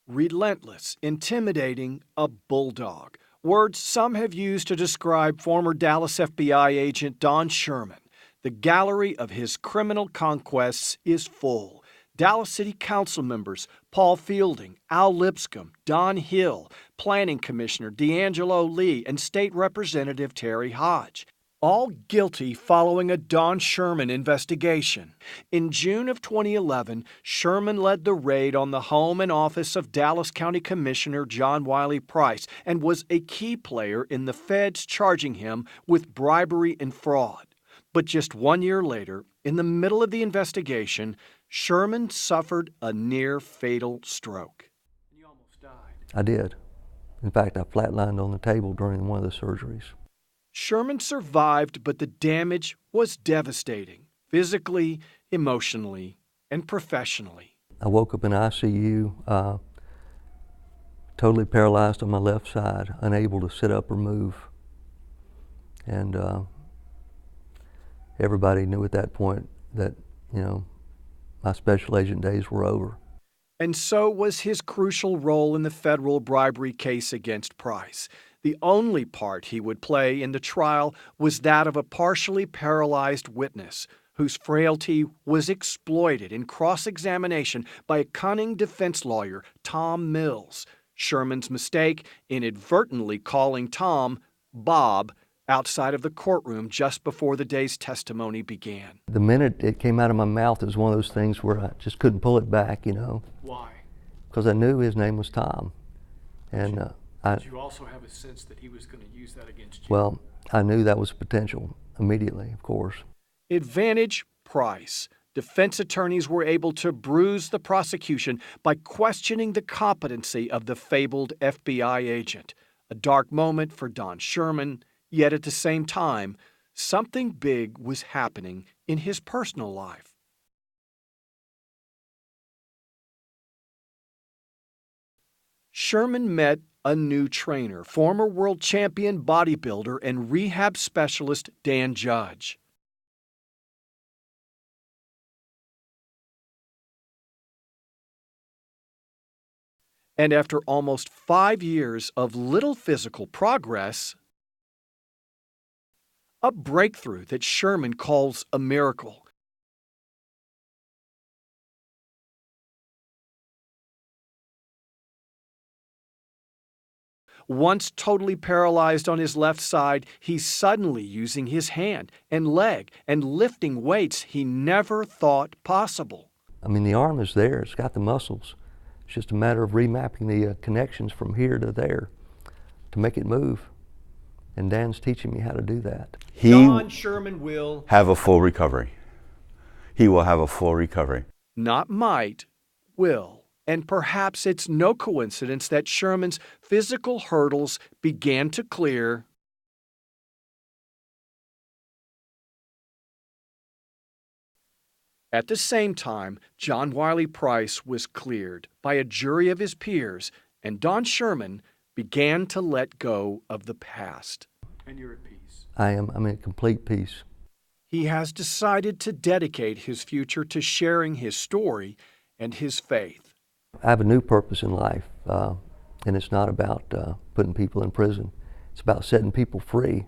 Relentless, intimidating, a bulldog. Words some have used to describe former Dallas FBI agent Don Sherman. The gallery of his criminal conquests is full. Dallas City Council members Paul Fielding, Al Lipscomb, Don Hill, Planning Commissioner D'Angelo Lee, and State Representative Terry Hodge. All guilty following a Don Sherman investigation. In June of 2011, Sherman led the raid on the home and office of Dallas County Commissioner John Wiley Price and was a key player in the feds charging him with bribery and fraud. But just 1 year later, in the middle of the investigation, Sherman suffered a near-fatal stroke. You almost died. I did. In fact, I flatlined on the table during one of the surgeries. Sherman survived, but the damage was devastating, physically, emotionally, and professionally. I woke up in ICU, totally paralyzed on my left side, unable to sit up or move. And everybody knew at that point that, my special agent days were over. And so was his crucial role in the federal bribery case against Price. The only part he would play in the trial was that of a partially paralyzed witness whose frailty was exploited in cross-examination by a cunning defense lawyer, Tom Mills. Sherman's mistake, inadvertently calling Tom Bob, outside of the courtroom just before the day's testimony began. The minute it came out of my mouth, it was one of those things where I just couldn't pull it back, Why? Because I knew his name was Tom. And Did you also have a sense that he was going to use that against you? Well, I knew that was potential immediately, of course. Advantage Price. Defense attorneys were able to bruise the prosecution by questioning the competency of the fabled FBI agent. A dark moment for Don Sherman, yet at the same time, something big was happening in his personal life. Sherman met a new trainer, former world champion bodybuilder and rehab specialist Dan Judge. And after almost 5 years of little physical progress, a breakthrough that Sherman calls a miracle. Once totally paralyzed on his left side, he's suddenly using his hand and leg and lifting weights he never thought possible. I mean, the arm is there, it's got the muscles. It's just a matter of remapping the connections from here to there to make it move. And Dan's teaching me how to do that. Don Sherman will have a full recovery. He will have a full recovery. Not might, will. And perhaps it's no coincidence that Sherman's physical hurdles began to clear at the same time. John Wiley Price was cleared by a jury of his peers, and Don Sherman began to let go of the past. And you're at peace. I'm in complete peace. He has decided to dedicate his future to sharing his story and his faith. I have a new purpose in life, and it's not about putting people in prison. It's about setting people free